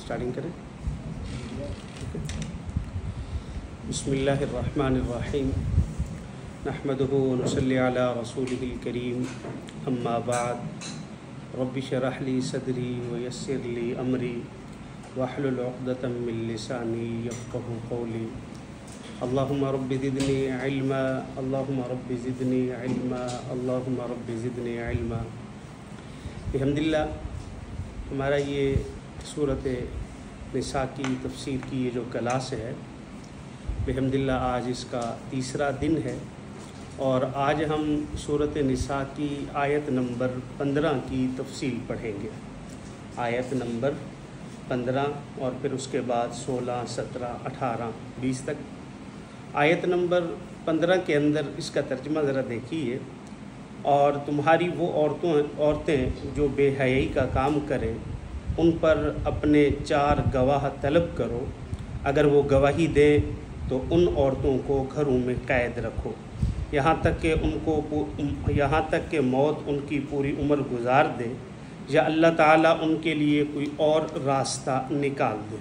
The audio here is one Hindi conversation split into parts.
स्टार्टिंग करें। बिस्मिल्लाहिर्रहमानिर्रहीम नहमदुहु व नुसल्ली अला रसूलिहिल करीम अम्मा बाद रब्बि शरह ली सदरी व यस्सिर ली अमरी वहलुल उक़दतम मिन लिसानी यफ़क़हू क़ौली। अल्लाहुम्मा रब्बि ज़िदनी इल्मा, अल्लाहुम्मा रब्बि ज़िदनी इल्मा, अल्लाहुम्मा रब्बि ज़िदनी इल्मा। अल्हम्दुलिल्लाह, हमारा ये सूरत निसा की तफसीर की ये जो क्लास है, अल्हम्दुलिल्लाह आज इसका तीसरा दिन है और आज हम सूरत निसा की आयत नंबर 15 की तफसील पढ़ेंगे। आयत नंबर 15 और फिर उसके बाद 16, 17, 18, 20 तक। आयत नंबर 15 के अंदर इसका तर्जुमा ज़रा देखिए। और तुम्हारी वो औरतें जो बेहयाई का काम करें, उन पर अपने 4 गवाह तलब करो। अगर वो गवाही दें तो उन औरतों को घरों में कैद रखो यहाँ तक कि मौत उनकी पूरी उम्र गुजार दे या अल्लाह ताला उनके लिए कोई और रास्ता निकाल दे।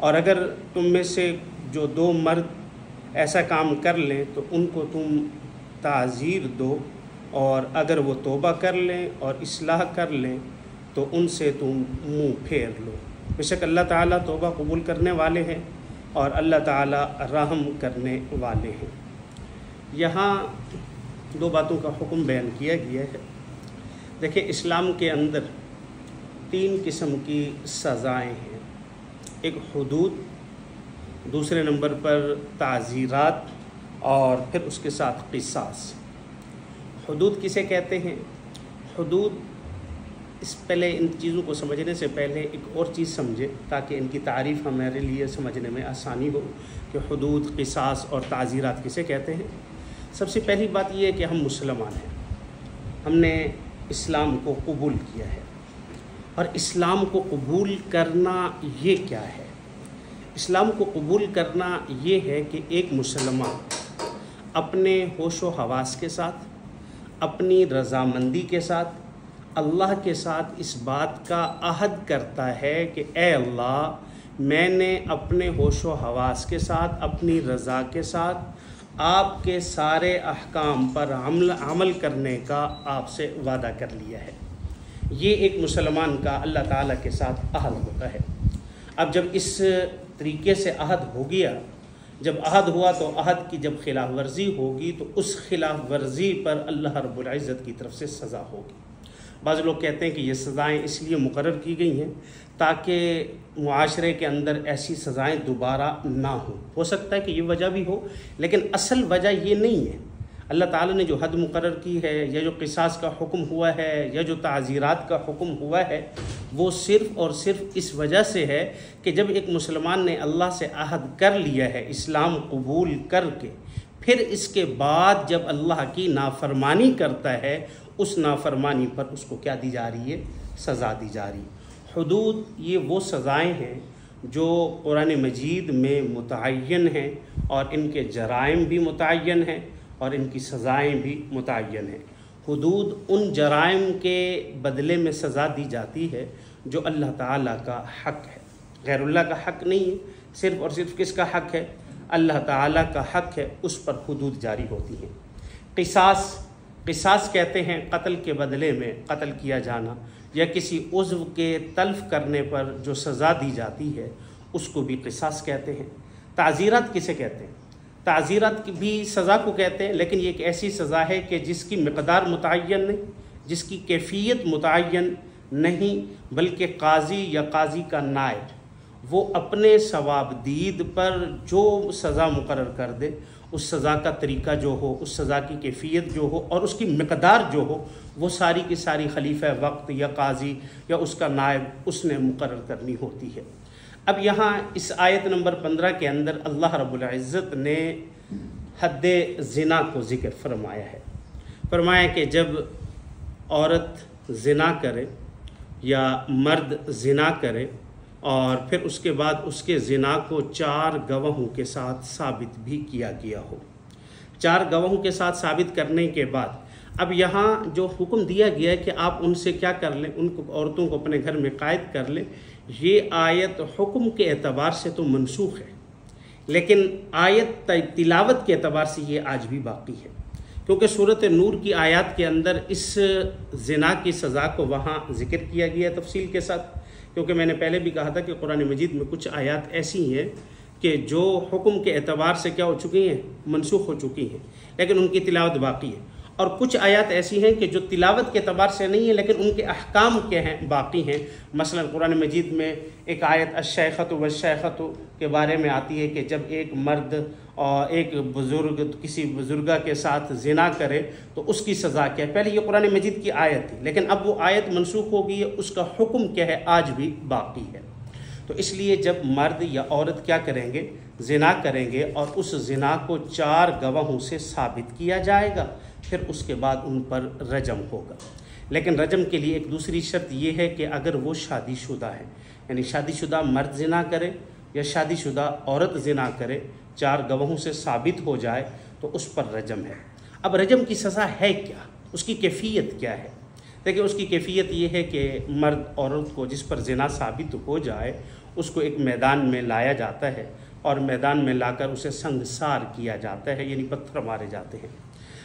और अगर तुम में से जो 2 मर्द ऐसा काम कर लें तो उनको तुम ताज़ीर दो, और अगर वो तौबा कर लें और इस्लाह कर लें तो उनसे तुम मुँह फेर लो। बेशक अल्लाह ताला तौबा कबूल करने वाले हैं और अल्लाह ताला रहम करने वाले हैं। यहाँ 2 बातों का हुक्म बयान किया गया है। देखिए, इस्लाम के अंदर 3 किस्म की सज़ाएँ हैं। एक हुदूद, दूसरे नंबर पर ताज़ीरात और फिर उसके साथ क़िसास। हुदूद किसे कहते हैं? हुदूद, इस पहले इन चीज़ों को समझने से पहले एक और चीज़ समझे ताकि इनकी तारीफ़ हमारे लिए समझने में आसानी हो कि हुदूद, क़िसास और ताज़ीरात किसे कहते हैं। सबसे पहली बात यह है कि हम मुसलमान हैं, हमने इस्लाम को कबूल किया है। और इस्लाम को कबूल करना ये क्या है? इस्लाम को कबूल करना ये है कि एक मुसलमान अपने होशो हवास के साथ, अपनी रज़ामंदी के साथ, अल्लाह के साथ इस बात का अहद करता है कि ए अल्लाह, मैंने अपने होशो हवास के साथ, अपनी रज़ा के साथ आपके सारे अहकाम पर अमल करने का आपसे वादा कर लिया है। ये एक मुसलमान का अल्लाह ताला के साथ अहद होता है। अब जब इस तरीके से अहद हो गया, जब अहद हुआ तो अहद की जब खिलाफ वर्जी होगी तो उस खिलाफ वर्जी पर अल्लाह रब्बुल इज़्ज़त की तरफ से सज़ा होगी। बाज़ लोग कहते हैं कि ये सज़ाएँ इसलिए मुकर्रर की गई हैं ताकि मुआशरे के अंदर ऐसी सज़ाएँ दोबारा ना हो सकता है कि ये वजह भी हो, लेकिन असल वजह ये नहीं है। अल्लाह ताला ने जो हद मुकर्रर की है, या जो क़िसास का हुक्म हुआ है, या जो ताज़ीरात का हुक्म हुआ है, वो सिर्फ़ और सिर्फ इस वजह से है कि जब एक मुसलमान ने अल्लाह से अहद कर लिया है इस्लाम कबूल करके, फिर इसके बाद जब अल्लाह की नाफरमानी करता है, उस नाफरमानी पर उसको क्या दी जा रही है? सज़ा दी जा रही। हुदूद ये वो सज़ाएँ हैं जो कुरान मजीद में मुतअय्यन हैं और इनके जराइम भी मुतअय्यन हैं और इनकी सज़ाएँ भी मुतअय्यन हैं। हुदूद उन जराइम के बदले में सज़ा दी जाती है जो अल्लाह ताला का हक़ है, गैरुल्लाह का हक़ नहीं है। सिर्फ़ और सिर्फ किसका हक़ है? अल्लाह ताला का हक़ है, उस पर हुदूद जारी होती हैं। क़िसास कहते हैं कत्ल के बदले में कत्ल किया जाना, या किसी उज़्व के तल्फ़ करने पर जो सज़ा दी जाती है उसको भी क़िसास कहते हैं। ताज़ीरात किसे कहते हैं? ताज़ीरात की भी सज़ा को कहते हैं, लेकिन ये एक ऐसी सज़ा है कि जिसकी मिक़दार मुतअय्यन नहीं, जिसकी कैफ़ियत मुतअय्यन नहीं, बल्कि काज़ी या काज़ी का नायब वो अपने सवाबदीद पर जो सज़ा मुकर्रर कर दे, उस सज़ा का तरीका जो हो, उस सज़ा की कैफ़ियत जो हो और उसकी मिक़दार जो हो, वो सारी की सारी खलीफा वक्त या काजी या उसका नायब उसने मुकर्रर करनी होती है। अब यहाँ इस आयत नंबर 15 के अंदर अल्लाह रब्बुल इज़्ज़त ने हद्दे ज़िना को ज़िक्र फरमाया है। फरमाया कि जब औरत ज़िना करे या मर्द ज़िना करे और फिर उसके बाद उसके ज़िना को 4 गवाहों के साथ साबित भी किया गया हो। 4 गवाहों के साथ साबित करने के बाद अब यहाँ जो हुक्म दिया गया है कि आप उनसे क्या कर लें, उनको औरतों को अपने घर में क़ायद कर लें, ये आयत हुक्म के एतबार से तो मनसूख है, लेकिन आयत तिलावत के एतबार से ये आज भी बाकी है, क्योंकि सूरत नूर की आयत के अंदर इस ज़िना की सज़ा को वहाँ ज़िक्र किया गया है तफसील के साथ। क्योंकि मैंने पहले भी कहा था कि कुरान मजीद में कुछ आयत ऐसी हैं कि जो हुक्म के एतबार से क्या हो चुकी हैं, मनसूख हो चुकी हैं, लेकिन उनकी तिलावत बाकी है। और कुछ आयत ऐसी हैं कि जो तिलावत के एतबार से नहीं है, लेकिन उनके अहकाम के हैं, बाकी हैं। मसलन कुरान मजीद में एक आयत अश्शैख़तु वश्शैख़तु के बारे में आती है कि जब एक मर्द और एक बुज़ुर्ग किसी बुज़ुर्गा के साथ ज़िना करे तो उसकी सज़ा क्या है। पहले ये कुरान मजीद की आयत थी, लेकिन अब वो आयत मनसूख हो गई है, उसका हुक्म क्या है आज भी बाकी है। तो इसलिए जब मर्द या औरत क्या करेंगे, ज़िना करेंगे और उस ज़िना को 4 गवाहों से साबित किया जाएगा, फिर उसके बाद उन पर रजम होगा। लेकिन रजम के लिए एक दूसरी शर्त ये है कि अगर वो शादीशुदा है, यानी शादीशुदा मर्द ज़िना करे या शादीशुदा औरत ज़िना करे, 4 गवाहों से साबित हो जाए तो उस पर रजम है। अब रजम की सज़ा है क्या, उसकी कैफियत क्या है? देखिए, उसकी कैफियत ये है कि मर्द औरत को जिस पर ज़िना साबित हो जाए उसको एक मैदान में लाया जाता है और मैदान में लाकर उसे संगसार किया जाता है, यानी पत्थर मारे जाते हैं।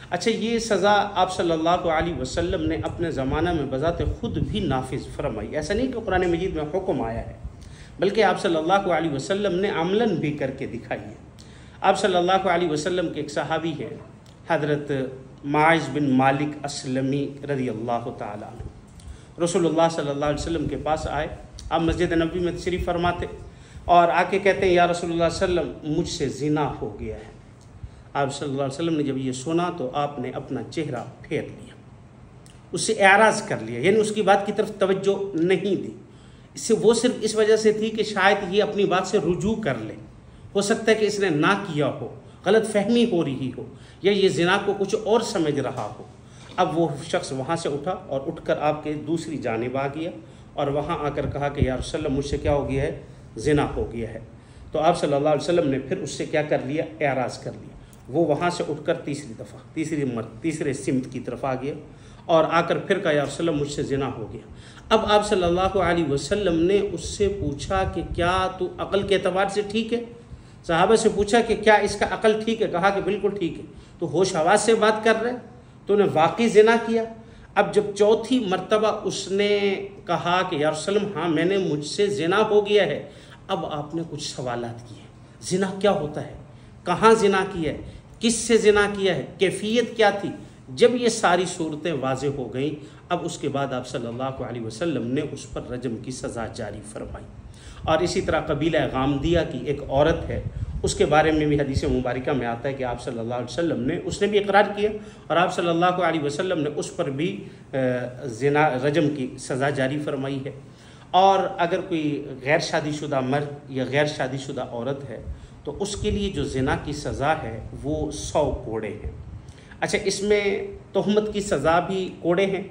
अच्छा, ये सज़ा आप सल्लल्लाहु अलैहि वसल्लम ने अपने ज़माना में बज़ाते ख़ुद भी नाफिज़ फरमाई। ऐसा नहीं कि कुरान मजीद में हुक्म आया है, बल्कि आप सल्लल्लाहु अलैहि वसल्लम ने अमलन भी करके दिखाई है। आप सल्लल्लाहु अलैहि वसल्लम के एक सहाबी हैं हज़रत माइज़ बिन मालिक असलमी रज़ियल्लाहु ताला अन्हु, रसूलुल्लाह सल्लल्लाहु अलैहि वसल्लम के पास आए। आप मस्जिद नबवी में तशरीफ़ फरमाते और आके कहते हैं, या रसूलुल्लाह सल्लम, मुझसे ज़िना हो गया है। आप सल्लल्लाहु अलैहि वसल्लम ने जब ये सुना तो आपने अपना चेहरा फेर लिया, उससे एराज़ कर लिया, यानी उसकी बात की तरफ तवज्जो नहीं दी। इससे वो सिर्फ इस वजह से थी कि शायद ये अपनी बात से रुजू कर ले, हो सकता है कि इसने ना किया हो, गलत फहमी हो रही हो, या ये ज़िना को कुछ और समझ रहा हो। अब वो शख्स वहाँ से उठा और उठकर आपके दूसरी जानिब आ गया और वहाँ आकर कहा कि या रसूलल्लाह, मुझसे क्या हो गया है, ज़िना हो गया है। तो आप सल्लल्लाहु अलैहि वसल्लम ने फिर उससे क्या कर लिया, एराज़ कर लिया। वो वहाँ से उठकर तीसरे सिमत की तरफ आ गया और आकर फिर कहा, या रसूलल्लाह, मुझसे ज़िना हो गया। अब आप सल्लल्लाहु अलैहि वसल्लम ने उससे पूछा कि क्या तू अक़ल के एतबार से ठीक है? सहाबा से पूछा कि क्या इसका अक़ल ठीक है? कहा कि बिल्कुल ठीक है। तो होश हवास से बात कर रहे, तूने वाकई ज़िना किया? अब जब चौथी मर्तबा उसने कहा कि या रसूलल्लाह, हाँ मैंने, मुझसे ज़िना हो गया है, अब आपने कुछ सवालात किए, ज़िना क्या होता है, कहाँ ज़िना किया है, किससे ज़िना किया है, कैफियत क्या थी। जब ये सारी सूरतें वाज़े हो गईं, अब उसके बाद आप सल्लल्लाहु अलैहि वसल्लम ने उस पर रजम की सज़ा जारी फरमाई। और इसी तरह कबीला गामदिया की एक औरत है, उसके बारे में भी हदीस मुबारका में आता है कि आप सल्लल्लाहु अलैहि वसल्लम ने, उसने भी इकरार किया और आप सल्लल्लाहु अलैहि वसल्लम ने उस पर भी ज़िना रजम की सज़ा जारी फरमाई है। और अगर कोई गैर शादीशुदा मर्द या गैर शादीशुदा औरत है तो उसके लिए जो ज़िना की सज़ा है वो 100 कोड़े हैं। अच्छा, इसमें तोहमत की सज़ा भी कोड़े हैं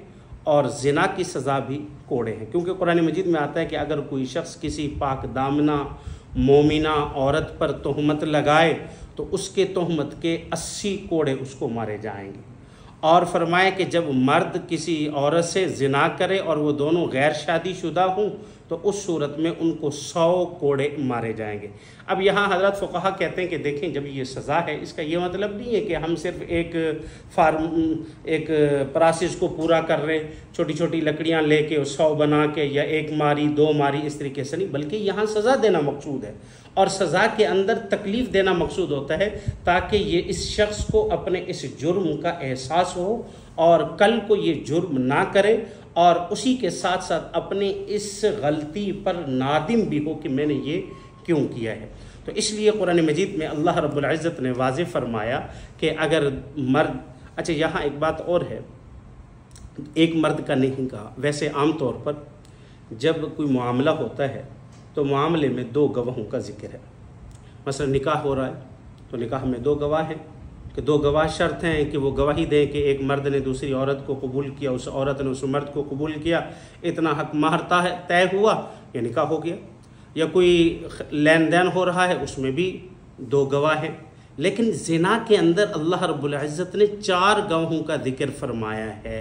और ज़िना की सज़ा भी कोड़े हैं, क्योंकि कुरान मजीद में आता है कि अगर कोई शख्स किसी पाक दामना मोमिना औरत पर तोहमत लगाए तो उसके तोहमत के 80 कोड़े उसको मारे जाएंगे। और फरमाए कि जब मर्द किसी औरत से ज़िना करे और वो दोनों गैर शादीशुदा हों तो उस सूरत में उनको 100 कोड़े मारे जाएंगे। अब यहाँ हज़रत फ़ुक़हा कहते हैं कि देखें, जब ये सज़ा है इसका ये मतलब नहीं है कि हम सिर्फ एक प्रोसेस को पूरा कर रहे, छोटी छोटी लकड़ियाँ लेके 100 बना के या 1 मारी 2 मारी इस तरीके से नहीं, बल्कि यहाँ सज़ा देना मकसूद है और सज़ा के अंदर तकलीफ़ देना मकसूद होता है, ताकि ये इस शख्स को अपने इस जुर्म का एहसास हो और कल को ये जुर्म ना करे और उसी के साथ साथ अपने इस गलती पर नादिम भी हो कि मैंने ये क्यों किया है। तो इसलिए कुरान मजीद में अल्लाह रब्बुल इज़्ज़त ने वाज़े फरमाया कि अगर मर्द, अच्छा यहाँ एक बात और है, एक मर्द का नहीं कहा, वैसे आम तौर पर जब कोई मामला होता है तो मामले में 2 गवाहों का जिक्र है। मसलन निकाह हो रहा है तो निकाह में 2 गवाह हैं कि 2 गवाह शर्त हैं कि वो गवाही दें कि एक मर्द ने दूसरी औरत को कबूल किया, उस औरत ने उस मर्द को कबूल किया, इतना हक महर तय हुआ, ये निकाह हो गया। या कोई लेन देन हो रहा है उसमें भी 2 गवाह हैं लेकिन ज़िना के अंदर अल्लाह रब्बुल इज़्ज़त ने 4 गवाहों का जिक्र फरमाया है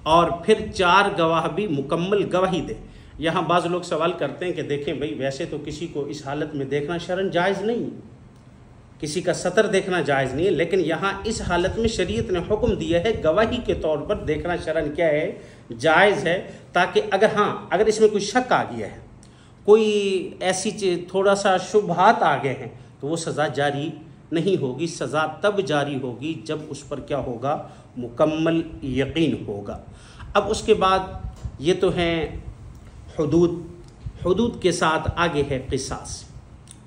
और फिर 4 गवाह भी मुकम्मल गवाही दे। यहाँ बाज़ लोग सवाल करते हैं कि देखें भाई, वैसे तो किसी को इस हालत में देखना शरन जायज़ नहीं है, किसी का सतर देखना जायज़ नहीं है, लेकिन यहाँ इस हालत में शरीयत ने हुक्म दिया है गवाही के तौर पर देखना शरन क्या है, जायज़ है, ताकि अगर इसमें कोई शक आ गया है, कोई ऐसी चीज़ थोड़ा सा शुबहात आ गए हैं, तो वो सज़ा जारी नहीं होगी। सज़ा तब जारी होगी जब उस पर क्या होगा, मुकम्मल यकीन होगा। अब उसके बाद ये तो हैं हुदूद के साथ आगे है क़िसास।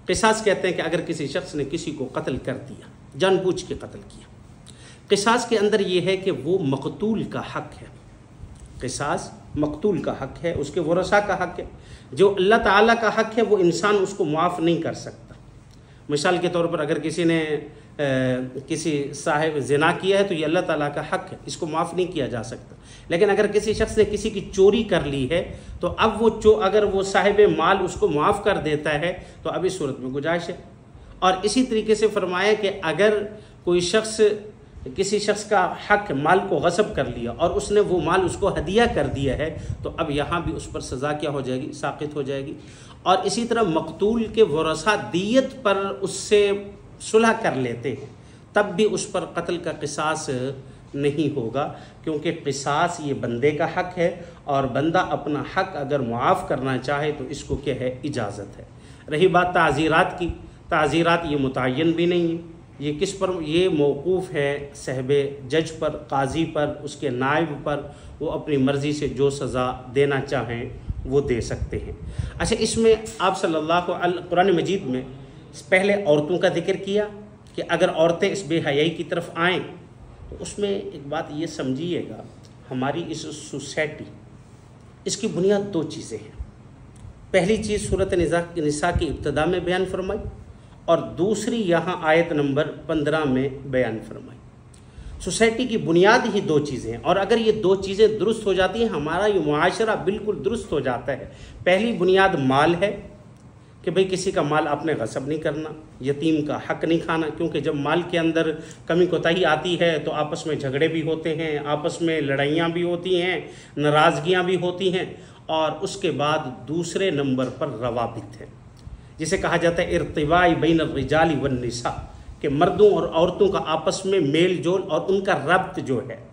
क़िसास कहते हैं कि अगर किसी शख्स ने किसी को कत्ल कर दिया, जानबूझ के कत्ल किया, क़िसास के अंदर ये है कि वो मक़तूल का हक़ है। क़िसास मक़तूल का हक़ है, उसके वरसा का हक़ है। जो अल्लाह ताला का हक़ है वो इंसान उसको मुआफ़ नहीं कर सकता। मिसाल के तौर पर अगर किसी ने किसी साहिब ज़िना किया है तो ये अल्लाह ताला का हक़ है, इसको माफ़ नहीं किया जा सकता। लेकिन अगर किसी शख्स ने किसी की चोरी कर ली है तो अब अगर वो साहिब माल उसको माफ़ कर देता है तो अब इस सूरत में गुजाइश है। और इसी तरीके से फरमाया कि अगर कोई शख्स किसी शख्स का हक़ माल को गस्ब कर लिया और उसने वो माल उसको हदिया कर दिया है तो अब यहाँ भी उस पर सज़ा क्या हो जाएगी, साक़ित हो जाएगी। और इसी तरह मक़तूल के वरसा दियत पर उससे सुलह कर लेते हैं, तब भी उस पर कत्ल का क़िसास नहीं होगा, क्योंकि क़िसास ये बंदे का हक़ है और बंदा अपना हक़ अगर मुआफ़ करना चाहे तो इसको क्या है, इजाज़त है। रही बात ताज़ीरात की, ताज़ीरात ये मुतय्यन भी नहीं है, ये किस पर, ये मौकूफ़ है सहबे जज पर, काजी पर, उसके नायब पर, वो अपनी मर्ज़ी से जो सज़ा देना चाहें वो दे सकते हैं। अच्छा, इसमें आप सल्लल्लाहु अलैहि कुरान मजीद में पहले औरतों का जिक्र किया कि अगर औरतें इस बेहयाई की तरफ आएँ तो उसमें एक बात ये समझिएगा, हमारी इस सोसाइटी, इसकी बुनियाद 2 चीज़ें हैं। पहली चीज़ सूरत निसा की इब्तिदा में बयान फरमाई और दूसरी यहाँ आयत नंबर 15 में बयान फरमाई। सोसाइटी की बुनियाद ही 2 चीज़ें हैं और अगर ये 2 चीज़ें दुरुस्त हो जाती हैं, हमारा ये मुआशरा बिल्कुल दुरुस्त हो जाता है। पहली बुनियाद माल है कि भाई किसी का माल आपने गस्ब नहीं करना, यतीम का हक़ नहीं खाना, क्योंकि जब माल के अंदर कमी कोताही आती है तो आपस में झगड़े भी होते हैं, आपस में लड़ाइयाँ भी होती हैं, नाराज़गियाँ भी होती हैं। और उसके बाद दूसरे नंबर पर रवाबित है, जिसे कहा जाता है इर्तिबाई बैन रिजाली वन निसा, कि मर्दों और औरतों का आपस में मेल जोल और उनका रब्त जो है,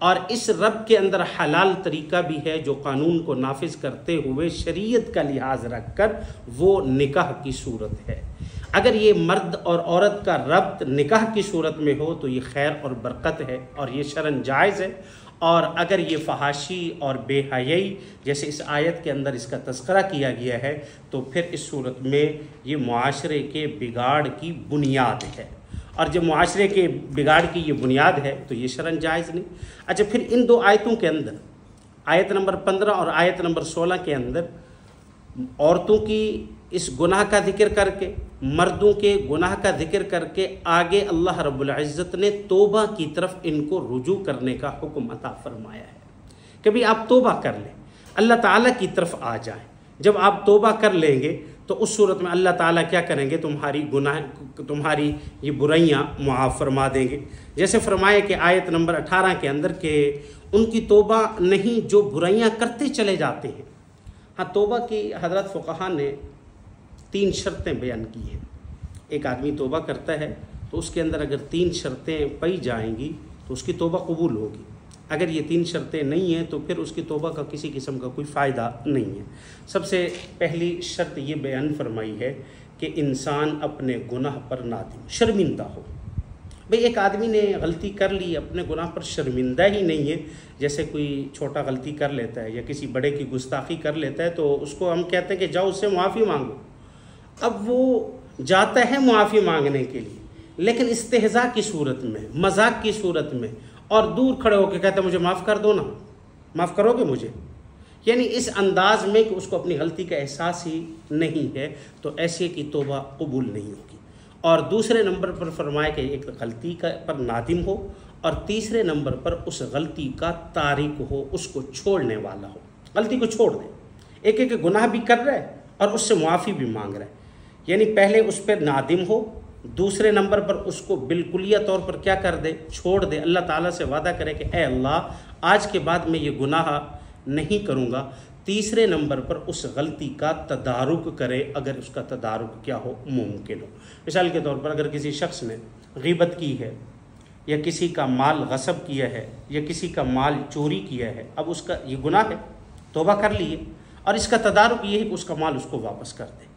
और इस रब्त के अंदर हलाल तरीका भी है जो कानून को नाफिज करते हुए शरीयत का लिहाज रख कर वो निकाह की सूरत है। अगर ये मर्द और औरत का रब्त निकाह की सूरत में हो तो ये खैर और बरकत है और ये शरन जायज़ है। और अगर ये फहाशी और बेहयाई जैसे इस आयत के अंदर इसका तस्करा किया गया है तो फिर इस सूरत में ये मुआशरे के बिगाड़ की बुनियाद है, और जब मुआशरे के बिगाड़ की ये बुनियाद है तो ये शरन जायज़ नहीं। अच्छा, फिर इन 2 आयतों के अंदर, आयत नंबर 15 और आयत नंबर 16 के अंदर औरतों की इस गुनाह का जिक्र करके, मर्दों के गुनाह का जिक्र करके आगे अल्लाह रब्बुल इज़्ज़त ने तौबा की तरफ इनको रुजू करने का हुक्म अता फरमाया है कि भाई आप तौबा कर लें, अल्लाह ताला की तरफ आ जाएं। जब आप तौबा कर लेंगे तो उस सूरत में अल्लाह ताला क्या करेंगे, तुम्हारी ये बुराइयां मुआफ़ फरमा देंगे। जैसे फरमाया कि आयत नंबर 18 के अंदर के उनकी तौबा नहीं जो बुराइयां करते चले जाते हैं। हाँ, तौबा की हज़रत फ़ुक़हा ने 3 शर्तें बयान की हैं। एक आदमी तौबा करता है तो उसके अंदर अगर 3 शर्तें पाई जाएंगी तो उसकी तौबा कबूल होगी। अगर ये 3 शर्तें नहीं हैं तो फिर उसकी तौबा का किसी किस्म का कोई फ़ायदा नहीं है। सबसे पहली शर्त ये बयान फरमाई है कि इंसान अपने गुनाह पर नादिम, शर्मिंदा हो। भाई एक आदमी ने गलती कर ली, अपने गुनाह पर शर्मिंदा ही नहीं है। जैसे कोई छोटा गलती कर लेता है या किसी बड़े की गुस्ताखी कर लेता है तो उसको हम कहते हैं कि जाओ उससे मुआफ़ी मांगो। अब वो जाता है मुआफ़ी मांगने के लिए, लेकिन इस्तेहज़ा की सूरत में, मजाक की सूरत में, और दूर खड़े होकर कहता है मुझे माफ़ कर दो ना, माफ़ करोगे मुझे, यानी इस अंदाज में कि उसको अपनी गलती का एहसास ही नहीं है, तो ऐसे की तौबा कबूल नहीं होगी। और दूसरे नंबर पर फरमाया कि एक गलती का पर नादिम हो, और तीसरे नंबर पर उस गलती का तारिक हो, उसको छोड़ने वाला हो, गलती को छोड़ दे। एक गुनाह भी कर रहा है और उससे मुआफ़ी भी मांग रहा है, यानी पहले उस पर नादिम हो, दूसरे नंबर पर उसको बिल्कुलिया तौर पर क्या कर दे, छोड़ दे, अल्लाह ताला से वादा करे कि ए अल्लाह आज के बाद मैं ये गुनाह नहीं करूँगा। तीसरे नंबर पर उस गलती का तदारुक करे अगर उसका तदारुक क्या हो, मुमकिन हो। मिसाल के तौर पर अगर किसी शख्स ने गीबत की है या किसी का माल गसब किया है या किसी का माल चोरी किया है, अब उसका ये गुनाह है, तौबा कर लिए और इसका तदारुक ये है कि उसका माल उसको वापस कर दे।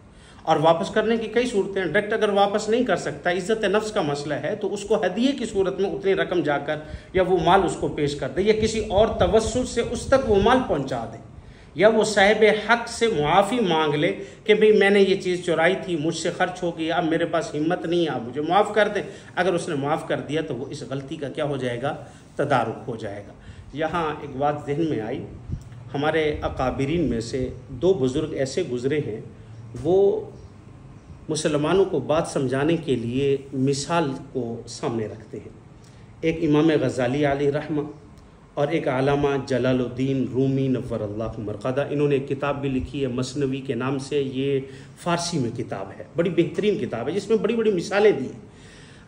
और वापस करने की कई सूरतें हैं। डायरेक्ट अगर वापस नहीं कर सकता, इज़्ज़त नफ्स का मसला है, तो उसको हदिये की सूरत में उतनी रकम जाकर या वो माल उसको पेश कर दे या किसी और तवस्सुल से उस तक वो माल पहुंचा दे, या वो साहिब हक से मुआफ़ी मांग ले कि भाई मैंने ये चीज़ चुराई थी, मुझसे खर्च हो गई, अब मेरे पास हिम्मत नहीं है, आप मुझे माफ़ कर दें। अगर उसने माफ़ कर दिया तो वो इस गलती का क्या हो जाएगा, तदारुक हो जाएगा। यहाँ एक बात जहन में आई, हमारे अकाबिरीन में से दो बुज़ुर्ग ऐसे गुज़रे हैं, वो मुसलमानों को बात समझाने के लिए मिसाल को सामने रखते हैं। एक इमाम गज़ाली अलैहि रहमा और एक आलामा जलालुद्दीन रूमी नव्वरल्लाहु मरक़दा। इन्होंने एक किताब भी लिखी है मसनवी के नाम से, ये फ़ारसी में किताब है, बड़ी बेहतरीन किताब है जिसमें बड़ी बड़ी मिसालें दी हैं।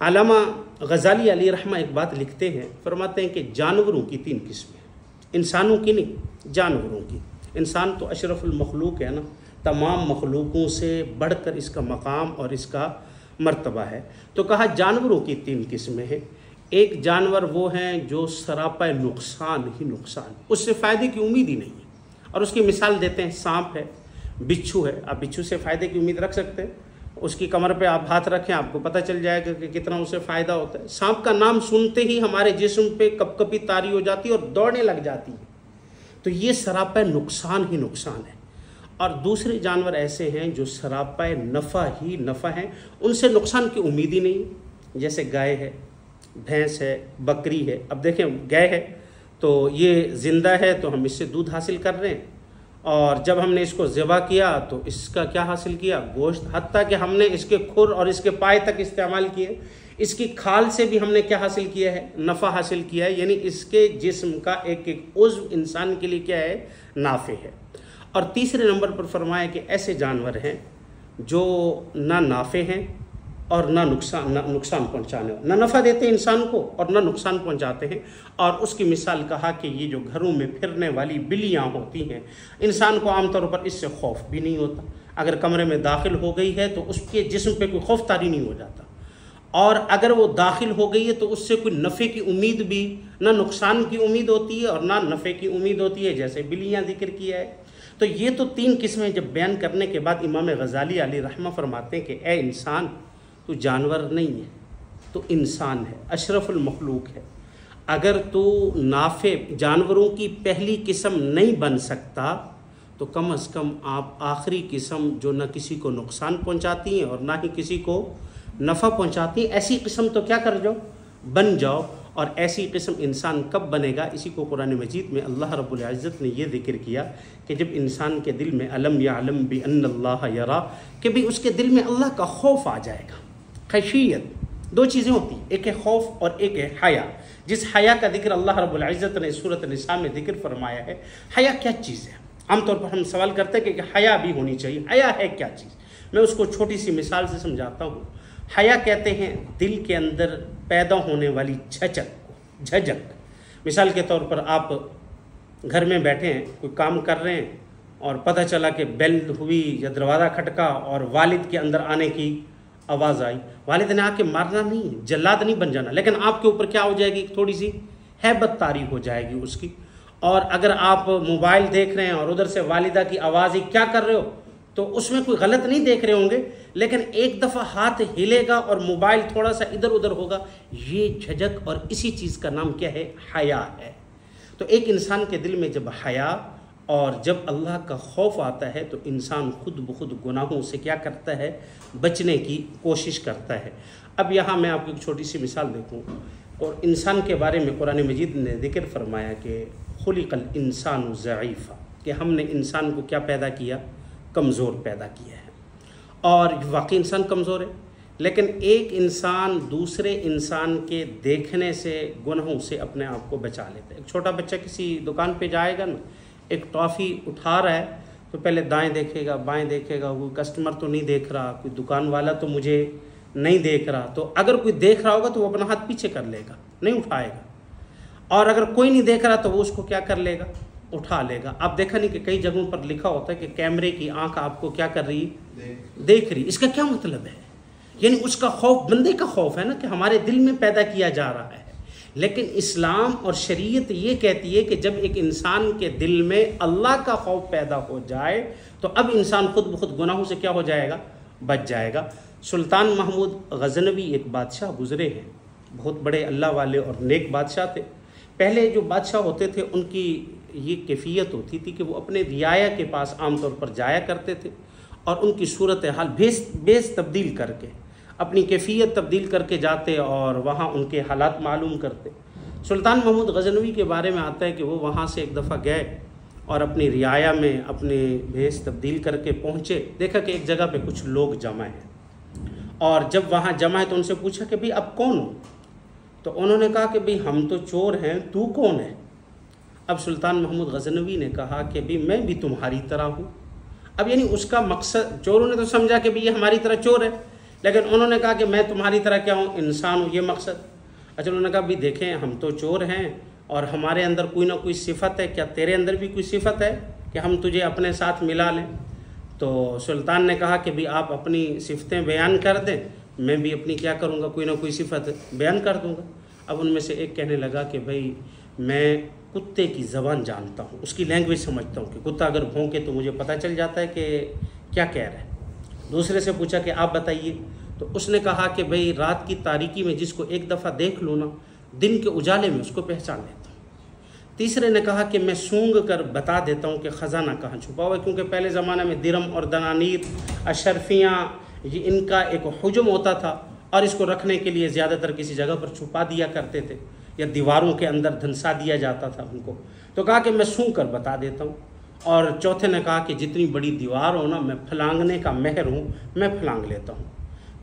आलामा गज़ाली अलैहि रहमा एक बात लिखते हैं, फरमाते हैं कि जानवरों की 3 किस्में, इंसानों की नहीं, जानवरों की। इंसान तो अशरफुल मखलूक है ना, तमाम मखलूकों से बढ़कर इसका मकाम और इसका मर्तबा है। तो कहा जानवरों की 3 किस्में हैं। एक जानवर वो हैं जो सरापा नुकसान ही नुकसान, उससे फ़ायदे की उम्मीद ही नहीं है। और उसकी मिसाल देते हैं, सांप है, बिच्छू है। आप बिच्छू से फ़ायदे की उम्मीद रख सकते हैं, उसकी कमर पे आप हाथ रखें, आपको पता चल जाएगा कि कितना उसे फ़ायदा होता है। सांप का नाम सुनते ही हमारे जिस्म पे कपकपी तारी हो जाती है और दौड़ने लग जाती है। तो ये सरापा नुकसान ही नुकसान है। और दूसरे जानवर ऐसे हैं जो सरापा नफ़ा ही नफ़ा हैं, उनसे नुकसान की उम्मीद ही नहीं। जैसे गाय है, भैंस है, बकरी है। अब देखें, गाय है तो ये ज़िंदा है तो हम इससे दूध हासिल कर रहे हैं, और जब हमने इसको ज़िबा किया तो इसका क्या हासिल किया, गोश्त। हत्ता कि हमने इसके खुर और इसके पाए तक इस्तेमाल किए, इसकी खाल से भी हमने क्या हासिल किया है, नफ़ा हासिल किया है। यानी इसके जिस्म का एक एक उज़्व इंसान के लिए क्या है, नाफ़े है। और तीसरे नंबर पर फरमाया कि ऐसे जानवर हैं जो ना नाफ़े हैं और ना नुकसान पहुंचाने, ना नफ़ा देते हैं इंसान को और ना नुकसान पहुंचाते हैं। और उसकी मिसाल कहा कि ये जो घरों में फिरने वाली बिल्लियां होती हैं, इंसान को आमतौर पर इससे खौफ भी नहीं होता। अगर कमरे में दाखिल हो गई है तो उसके जिस्म पे कोई खौफ तारी नहीं हो जाता, और अगर वो दाखिल हो गई है तो उससे कोई नफ़े की उम्मीद भी, ना नुकसान की उम्मीद होती है और ना नफ़े की उम्मीद होती है, जैसे बिल्लियाँ जिक्र किया है। तो ये तो 3 किस्में जब बयान करने के बाद इमाम गज़ाली अलैहि रहमा फरमाते हैं कि ए इंसान, तू जानवर नहीं है, तो इंसान है, अशरफुल मखलूक है। अगर तू नाफे जानवरों की पहली किस्म नहीं बन सकता तो कम से कम आप आखिरी किस्म जो न किसी को नुकसान पहुंचाती हैं और ना ही किसी को नफ़ा पहुंचाती हैं, ऐसी किस्म तो क्या कर जाओ, बन जाओ। और ऐसी किस्म इंसान कब बनेगा, इसी को कुरान मजीद में अल्लाह रब्बुल इज़्ज़त ने यह जिक्र किया कि जब इंसान के दिल में अलम यअलम बि अन्नल्लाह यरा, कि भी उसके दिल में अल्लाह का खौफ आ जाएगा। खशियत 2 चीज़ें होती हैं, एक है खौफ और एक है हया। जिस हया का जिक्र अल्लाह रब्बुल इज़्ज़त ने सूरत निसा में जिक्र फरमाया है, हया क्या चीज़ है। आमतौर पर हम सवाल करते हैं कि हया भी होनी चाहिए, हया है क्या चीज़। मैं उसको छोटी सी मिसाल से समझाता हूँ। हया कहते हैं दिल के अंदर पैदा होने वाली झझक। मिसाल के तौर पर आप घर में बैठे हैं, कोई काम कर रहे हैं और पता चला कि बेल हुई या दरवाज़ा खटका और वालिद के अंदर आने की आवाज़ आई। वालिद ने आके मारना नहीं, जल्लाद नहीं बन जाना, लेकिन आपके ऊपर क्या हो जाएगी, थोड़ी सी हैबत तारी हो जाएगी उसकी। और अगर आप मोबाइल देख रहे हैं और उधर से वालिदा की आवाज़ ही क्या कर रहे हो, तो उसमें कोई गलत नहीं देख रहे होंगे, लेकिन एक दफ़ा हाथ हिलेगा और मोबाइल थोड़ा सा इधर उधर होगा, ये झझक। और इसी चीज़ का नाम क्या है, हया है। तो एक इंसान के दिल में जब हया और जब अल्लाह का खौफ आता है तो इंसान खुद ब खुद गुनाहों से क्या करता है, बचने की कोशिश करता है। अब यहाँ मैं आपको एक छोटी सी मिसाल देखूँ, और इंसान के बारे में कुरान मजीद ने जिक्र फरमाया कि खुलिकल इंसान ज़ईफ़ा, कि हमने इंसान को क्या पैदा किया, कमज़ोर पैदा किया है। और वाकई इंसान कमज़ोर है, लेकिन एक इंसान दूसरे इंसान के देखने से, गुनाहों से अपने आप को बचा लेता है। एक छोटा बच्चा किसी दुकान पे जाएगा ना, एक टॉफ़ी उठा रहा है तो पहले दाएं देखेगा, बाएं देखेगा, कोई कस्टमर तो नहीं देख रहा, कोई दुकान वाला तो मुझे नहीं देख रहा, तो अगर कोई देख रहा होगा तो वो अपना हाथ पीछे कर लेगा, नहीं उठाएगा, और अगर कोई नहीं देख रहा तो वो उसको क्या कर लेगा, उठा लेगा। आप देखा नहीं कि कई जगहों पर लिखा होता है कि कैमरे की आंख आपको क्या कर रही है, देख रही। इसका क्या मतलब है? यानी उसका खौफ बंदे का खौफ है ना, कि हमारे दिल में पैदा किया जा रहा है। लेकिन इस्लाम और शरीयत ये कहती है कि जब एक इंसान के दिल में अल्लाह का खौफ पैदा हो जाए तो अब इंसान खुद ब खुद गुनाहों से क्या हो जाएगा, बच जाएगा। सुल्तान महमूद गज़नवी एक बादशाह गुजरे हैं, बहुत बड़े अल्लाह वाले और नेक बादशाह थे। पहले जो बादशाह होते थे उनकी ये कैफियत होती थी कि वो अपने रियाया के पास आमतौर पर जाया करते थे और उनकी सूरत हाल बेस तब्दील करके, अपनी कैफियत तब्दील करके जाते और वहाँ उनके हालात मालूम करते। सुल्तान महमूद गज़नवी के बारे में आता है कि वो वहाँ से एक दफ़ा गए और अपनी रियाया में अपने भेस तब्दील करके पहुँचे, देखा कि एक जगह पे कुछ लोग जमा हैं, और जब वहाँ जमा है तो उनसे पूछा कि भाई अब कौन हो? तो उन्होंने कहा कि भाई हम तो चोर हैं, तू कौन है? अब सुल्तान महमूद गज़नवी ने कहा कि भाई मैं भी तुम्हारी तरह हूँ। अब यानी उसका मकसद, चोरों ने तो समझा कि भाई ये हमारी तरह चोर है, लेकिन उन्होंने कहा कि मैं तुम्हारी तरह क्या हूँ, इंसान हूँ, ये मकसद। अच्छा, उन्होंने कहा भाई देखें हम तो चोर हैं और हमारे अंदर कोई ना कोई सिफत है, क्या तेरे अंदर भी कोई सिफत है कि हम तुझे अपने साथ मिला लें? तो सुल्तान ने कहा कि भाई आप अपनी सिफतें बयान कर दें, मैं भी अपनी क्या करूँगा, कोई ना कोई सिफत बयान कर दूँगा। अब उनमें से एक कहने लगा कि भाई मैं कुत्ते की ज़बान जानता हूँ, उसकी लैंग्वेज समझता हूँ कि कुत्ता अगर भौंके तो मुझे पता चल जाता है कि क्या कह रहा है। दूसरे से पूछा कि आप बताइए, तो उसने कहा कि भाई रात की तारीकी में जिसको एक दफ़ा देख लूँ ना, दिन के उजाले में उसको पहचान लेता हूँ। तीसरे ने कहा कि मैं सूंघ कर बता देता हूँ कि ख़जाना कहाँ छुपा हुआ है, क्योंकि पहले ज़माने में दिरम और दनानीर, अशरफियाँ, ये इनका एक हुजूम होता था और इसको रखने के लिए ज़्यादातर किसी जगह पर छुपा दिया करते थे या दीवारों के अंदर धंसा दिया जाता था उनको। तो कहा कि मैं सूंघ कर बता देता हूँ। और चौथे ने कहा कि जितनी बड़ी दीवार हो ना, मैं फलांगने का महर हूँ, मैं फलांग लेता हूँ।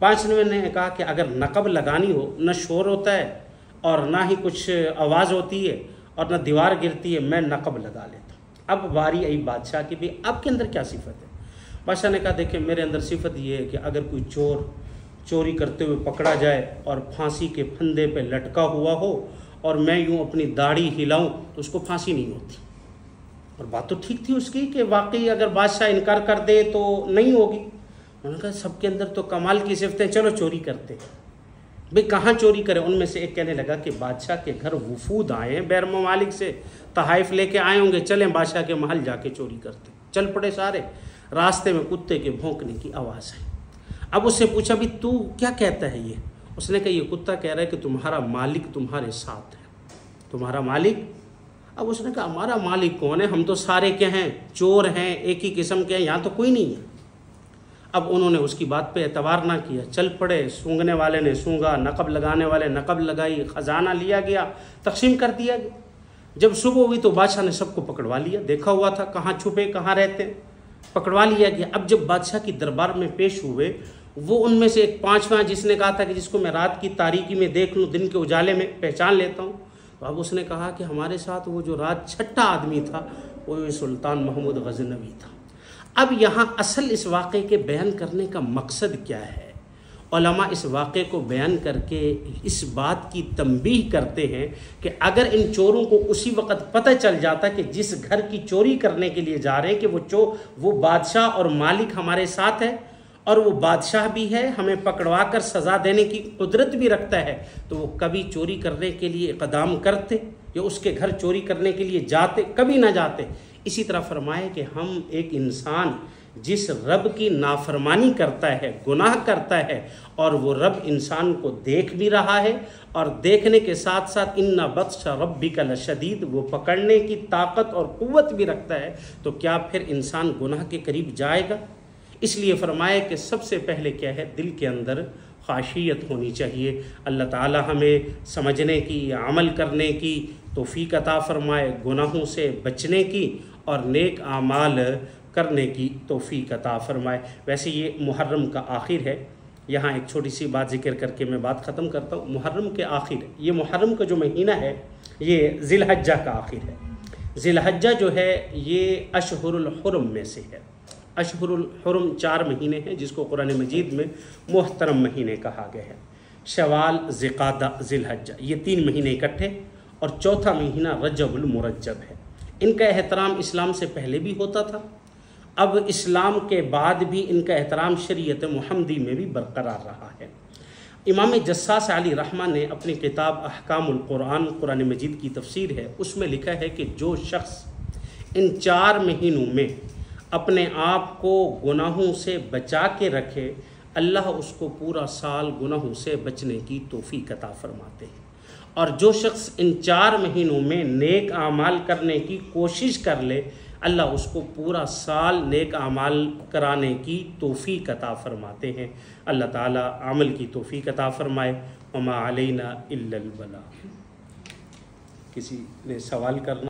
पाँचवें ने कहा कि अगर नकब लगानी हो, न शोर होता है और ना ही कुछ आवाज़ होती है और न दीवार गिरती है, मैं नकब लगा लेता हूँ। अब बारी आई बादशाह की, भी आपके अंदर क्या सिफत है? बादशाह ने कहा देखिए मेरे अंदर सिफत ये है कि अगर कोई चोर चोरी करते हुए पकड़ा जाए और फांसी के फंदे पे लटका हुआ हो और मैं यूँ अपनी दाढ़ी हिलाऊं तो उसको फांसी नहीं होती। और बात तो ठीक थी उसकी कि वाकई अगर बादशाह इनकार कर दे तो नहीं होगी। उन्होंने कहा सबके अंदर तो कमाल की सिफतें, चलो चोरी करते। भाई कहाँ चोरी करें? उनमें से एक कहने लगा कि बादशाह के घर वफूद आए हैं, बैर ममालिक से तहाइफ लेके आए होंगे, चलें बादशाह के महल जाके चोरी करते। चल पड़े सारे। रास्ते में कुत्ते के भौंकने की आवाज़ आई। अब उससे पूछा भी तू क्या कहता है ये? उसने कहा ये कुत्ता कह रहा है कि तुम्हारा मालिक तुम्हारे साथ है। तुम्हारा मालिक? अब उसने कहा हमारा मालिक कौन है, हम तो सारे के हैं, चोर हैं, एक ही किस्म के हैं, यहाँ तो कोई नहीं है। अब उन्होंने उसकी बात पे एतबार ना किया, चल पड़े। सूंघने वाले ने सूंघा, नकब लगाने वाले नकब लगाई, ख़जाना लिया गया, तकसीम कर दिया गया। जब सुबह हुई तो बादशाह ने सबको पकड़वा लिया, देखा हुआ था कहाँ छुपे कहाँ रहते, पकड़वा लिया गया। अब जब बादशाह की दरबार में पेश हुए, वो उनमें से एक पाँचवां जिसने कहा था कि जिसको मैं रात की तारीकी में देख लूँ, दिन के उजाले में पहचान लेता हूँ, तो अब उसने कहा कि हमारे साथ वो जो रात छठा आदमी था वो सुल्तान महमूद गज़नवी था। अब यहाँ असल इस वाक़े के बयान करने का मकसद क्या है? उलमा इस वाक़े को बयान करके इस बात की तंबीह करते हैं कि अगर इन चोरों को उसी वक़्त पता चल जाता कि जिस घर की चोरी करने के लिए जा रहे हैं कि वो बादशाह और मालिक हमारे साथ है और वो बादशाह भी है, हमें पकड़वा कर सज़ा देने की कुदरत भी रखता है, तो वो कभी चोरी करने के लिए इक़दाम करते या उसके घर चोरी करने के लिए जाते? कभी ना जाते। इसी तरह फरमाए कि हम एक इंसान जिस रब की नाफरमानी करता है, गुनाह करता है, और वो रब इंसान को देख भी रहा है और देखने के साथ साथ इन्ना बत्श रब्बिका लशदीद, वो पकड़ने की ताकत और क़ुव्वत भी रखता है, तो क्या फिर इंसान गुनाह के करीब जाएगा? इसलिए फरमाए कि सबसे पहले क्या है, दिल के अंदर ख़ाशियत होनी चाहिए। अल्लाह ताला हमें समझने की, अमल करने की तौफ़ीक़ अता फ़रमाए, गुनाहों से बचने की और नेक आमाल करने की तौफ़ीक़ अता फ़रमाए। वैसे ये मुहर्रम का आखिर है, यहाँ एक छोटी सी बात ज़िक्र करके मैं बात ख़त्म करता हूँ। मुहर्रम के आखिर, ये मुहर्रम का जो महीना है ये ज़िलहज्जा का आखिर है। ज़िलहज्जा जो है ये अशहुरुल हुरम में से है। अशहुरुल हुरम 4 महीने हैं जिसको कुरान मजीद में मोहतरम महीने कहा गया है। शवाल, ज़िक़ादा, ज़िलहज्जा, ये 3 महीने इकट्ठे, और चौथा महीना रजबुल मुरज्जब है। इनका एहतराम इस्लाम से पहले भी होता था, अब इस्लाम के बाद भी इनका एहतराम शरीयत मुहम्मदी में भी बरकरार रहा है। इमाम जस्सास अली रहमा ने अपनी किताब अहकामुल कुरान, कुरान मजीद की तफसीर है, उसमें लिखा है कि जो शख्स इन 4 महीनों में अपने आप को गुनाहों से बचा के रखे, अल्लाह उसको पूरा साल गुनाहों से बचने की तौफीक अता फरमाते हैं। और जो शख्स इन 4 महीनों में नेक आमाल करने की कोशिश कर ले, अल्लाह उसको पूरा साल नेक आमाल कराने की तौफीक अता फरमाते हैं। अल्लाह ताला अमल की तौफीक अता फरमाए। वमा अलैना इल्लल बलाग। किसी ने सवाल करना?